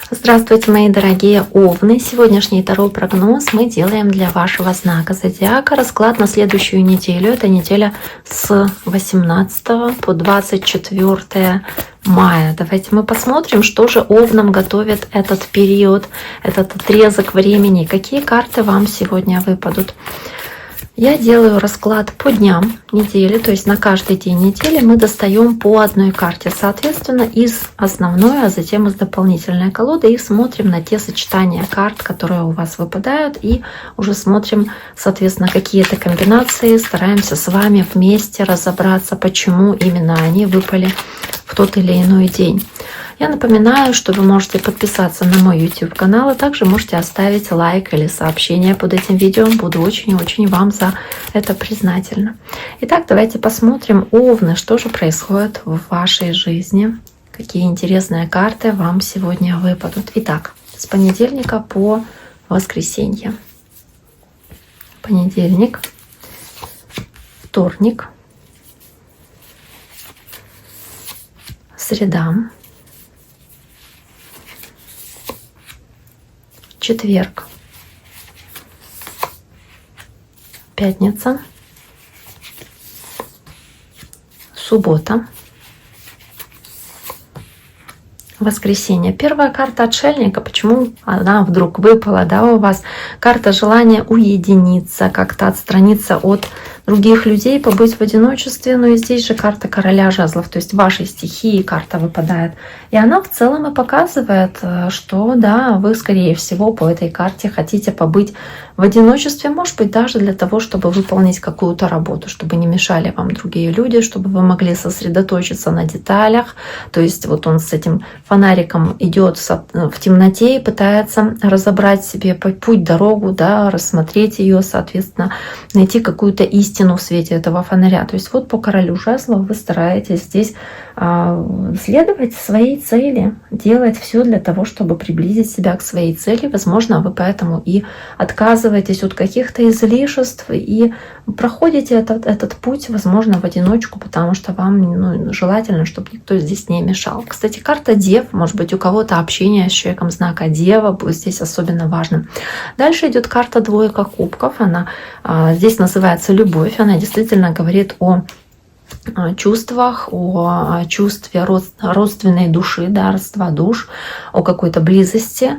Здравствуйте, мои дорогие овны! Сегодняшний таро-прогноз мы делаем для вашего знака зодиака. Расклад на следующую неделю. Это неделя с 18 по 24 мая. Давайте мы посмотрим, что же овнам готовит этот период, этот отрезок времени. Какие карты вам сегодня выпадут. Я делаю расклад по дням недели, то есть на каждый день недели мы достаем по одной карте, соответственно, из основной, а затем из дополнительной колоды, и смотрим на те сочетания карт, которые у вас выпадают, и уже смотрим, соответственно, какие-то комбинации, стараемся с вами вместе разобраться, почему именно они выпали в тот или иной день. Я напоминаю, что вы можете подписаться на мой YouTube канал, а также можете оставить лайк или сообщение под этим видео. Буду очень-очень вам за это признательна. Итак, давайте посмотрим, овны, что же происходит в вашей жизни. Какие интересные карты вам сегодня выпадут. Итак, с понедельника по воскресенье. Понедельник, вторник, среда, четверг, пятница, суббота, воскресенье. Первая карта отшельника. Почему она вдруг выпала, да, у вас? Карта желания уединиться, как-то отстраниться от других людей, побыть в одиночестве. Но и здесь же карта короля жезлов, то есть вашей стихии карта выпадает. И она в целом и показывает, что да, вы скорее всего по этой карте хотите побыть в одиночестве, может быть, даже для того, чтобы выполнить какую-то работу, чтобы не мешали вам другие люди, чтобы вы могли сосредоточиться на деталях. То есть вот он с этим фонариком идет в темноте и пытается разобрать себе путь, дорогу, да, рассмотреть ее, соответственно, найти какую-то истину в свете этого фонаря. То есть вот по королю жезлов вы стараетесь здесь следовать своей цели, делать все для того, чтобы приблизить себя к своей цели. Возможно, вы поэтому и отказываетесь от каких-то излишеств и проходите этот путь, возможно, в одиночку, потому что вам желательно, чтобы никто здесь не мешал. Кстати, карта Дев, может быть, у кого-то общение с человеком знака Дева будет здесь особенно важным. Дальше идет карта двойка кубков. Она здесь называется любовь. Она действительно говорит о чувствах, о чувстве родственной души, да, родства душ, о какой-то близости.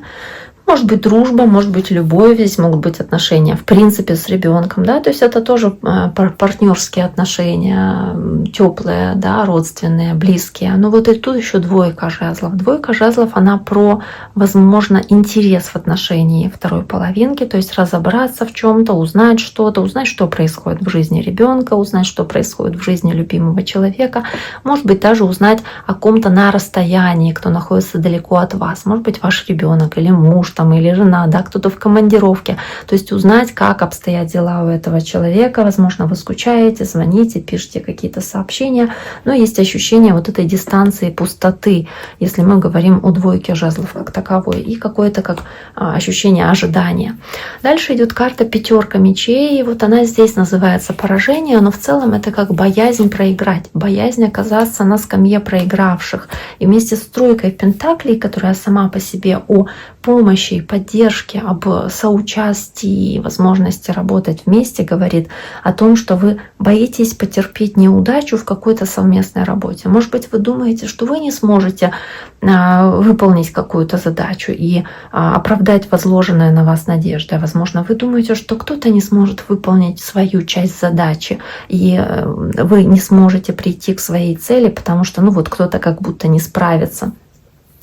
Может быть дружба, может быть любовь, здесь могут быть отношения в принципе с ребенком, да, то есть это тоже партнерские отношения, теплые, да, родственные, близкие. Но вот и тут еще двойка жезлов. Двойка жезлов, она про, возможно, интерес в отношении второй половинки, то есть разобраться в чем-то, узнать что-то, узнать, что происходит в жизни ребенка, узнать, что происходит в жизни любимого человека, может быть, даже узнать о ком-то на расстоянии, кто находится далеко от вас, может быть, ваш ребенок или муж, там, или жена, да, кто-то в командировке. То есть узнать, как обстоят дела у этого человека. Возможно, вы скучаете, звоните, пишите какие-то сообщения. Но есть ощущение вот этой дистанции, пустоты, если мы говорим о двойке жезлов как таковой. И какое-то как ощущение ожидания. Дальше идет карта пятерка мечей. И вот она здесь называется поражение, но в целом это как боязнь проиграть. Боязнь оказаться на скамье проигравших. И вместе с тройкой пентаклей, которая сама по себе о помощи и поддержки, об соучастии, возможности работать вместе, говорит о том, что вы боитесь потерпеть неудачу в какой-то совместной работе. Может быть, вы думаете, что вы не сможете выполнить какую-то задачу и оправдать возложенные на вас надежды. Возможно, вы думаете, что кто-то не сможет выполнить свою часть задачи, и вы не сможете прийти к своей цели, потому что вот кто-то как будто не справится.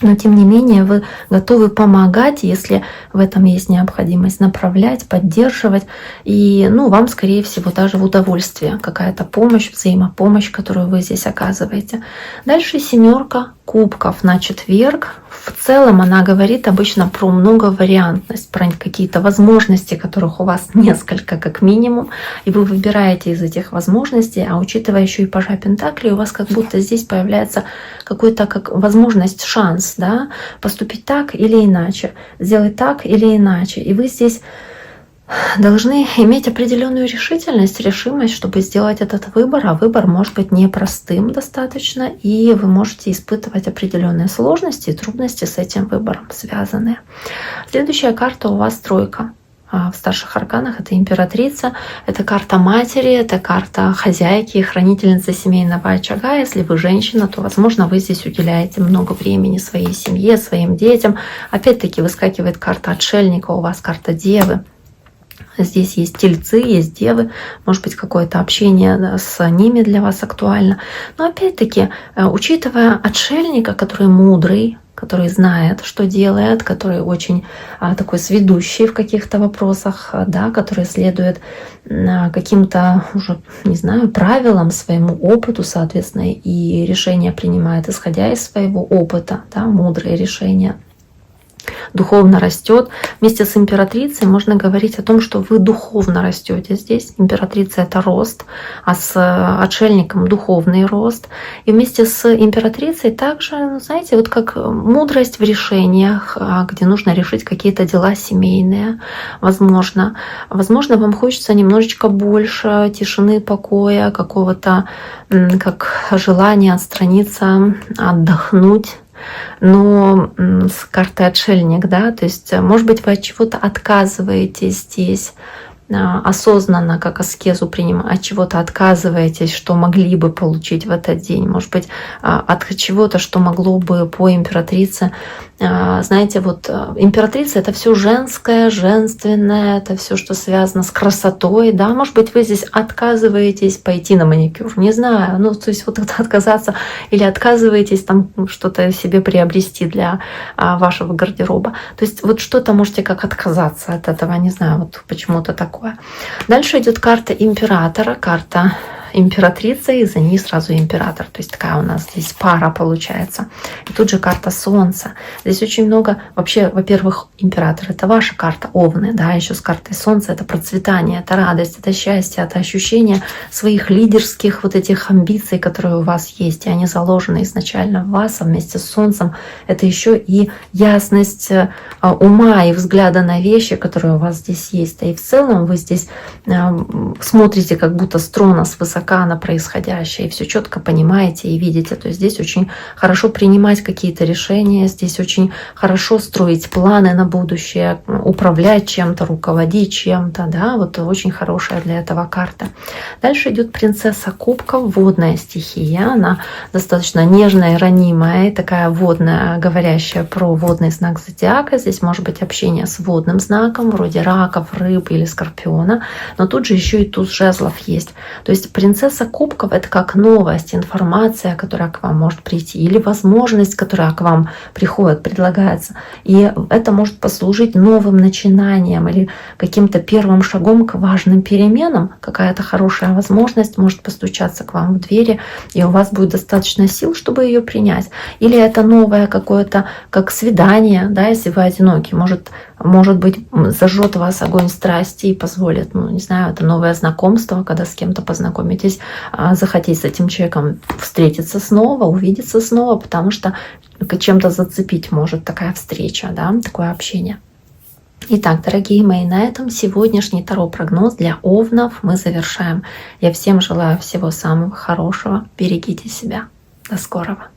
Но тем не менее вы готовы помогать, если в этом есть необходимость, направлять, поддерживать. И вам, скорее всего, даже в удовольствие какая-то помощь, взаимопомощь, которую вы здесь оказываете. Дальше семерка кубков на четверг. В целом она говорит обычно про многовариантность, про какие-то возможности, которых у вас несколько как минимум, и вы выбираете из этих возможностей, а учитывая еще и пажа пентаклей, у вас как будто здесь появляется какой-то как возможность, шанс, да, поступить так или иначе, сделать так или иначе. И вы здесь должны иметь определенную решительность, решимость, чтобы сделать этот выбор, а выбор может быть непростым достаточно, и вы можете испытывать определенные сложности и трудности с этим выбором связанные. Следующая карта у вас тройка. В старших арканах это императрица, это карта матери, это карта хозяйки, хранительницы семейного очага. Если вы женщина, то, возможно, вы здесь уделяете много времени своей семье, своим детям. Опять-таки выскакивает карта отшельника, у вас карта девы. Здесь есть тельцы, есть девы, может быть, какое-то общение с ними для вас актуально. Но опять-таки, учитывая отшельника, который мудрый, который знает, что делает, который очень такой сведущий в каких-то вопросах, да, который следует каким-то уже, не знаю, правилам, своему опыту, соответственно, и решения принимает, исходя из своего опыта, да, мудрые решения. Духовно растет. Вместе с императрицей можно говорить о том, что вы духовно растете здесь. Императрица — это рост, а с отшельником — духовный рост. И вместе с императрицей также, знаете, вот как мудрость в решениях, где нужно решить какие-то дела семейные. Возможно, вам хочется немножечко больше тишины, покоя, какого-то как желание отстраниться, отдохнуть. Но с картой отшельник, да, то есть, может быть, вы от чего-то отказываетесь здесь, осознанно, как аскезу от чего-то отказываетесь, что могли бы получить в этот день. Может быть, от чего-то, что могло бы по императрице. Знаете, вот императрица — это все женское, женственное, это все, что связано с красотой, да. Может быть, вы здесь отказываетесь пойти на маникюр, не знаю, ну, то есть вот это отказаться, или отказываетесь там что-то себе приобрести для вашего гардероба. То есть вот что-то можете как отказаться от этого, не знаю, вот почему-то такое. Дальше идет карта императора, карта императрица, и за ней сразу император. То есть такая у нас здесь пара получается. И тут же карта Солнца. Здесь очень много, вообще, во-первых, император — это ваша карта Овны, да, еще с картой Солнца — это процветание, это радость, это счастье, это ощущение своих лидерских вот этих амбиций, которые у вас есть, и они заложены изначально в вас, а вместе с Солнцем это еще и ясность ума и взгляда на вещи, которые у вас здесь есть. И в целом вы здесь смотрите как будто с трона, с высока на происходящее, и все четко понимаете и видите. То есть здесь очень хорошо принимать какие-то решения, здесь очень хорошо строить планы на будущее, управлять чем-то, руководить чем-то, да, вот очень хорошая для этого карта. Дальше идет принцесса кубков, водная стихия, она достаточно нежная, ранимая, такая водная, говорящая про водный знак зодиака. Здесь может быть общение с водным знаком, вроде раков, рыб или скорпиона, но тут же еще и туз жезлов есть. То есть принцесса кубков — это как новость, информация, которая к вам может прийти, или возможность, которая к вам приходит, предлагается. И это может послужить новым начинанием или каким-то первым шагом к важным переменам. Какая-то хорошая возможность может постучаться к вам в двери, и у вас будет достаточно сил, чтобы ее принять. Или это новое какое-то, как свидание, да, если вы одиноки, может быть, зажжет вас огонь страсти и позволит, ну, не знаю, это новое знакомство, когда с кем-то познакомитесь, захотеть с этим человеком встретиться снова, увидеться снова, потому что чем-то зацепить может такая встреча, да, такое общение. Итак, дорогие мои, на этом сегодняшний таро-прогноз для овнов мы завершаем. Я всем желаю всего самого хорошего. Берегите себя. До скорого.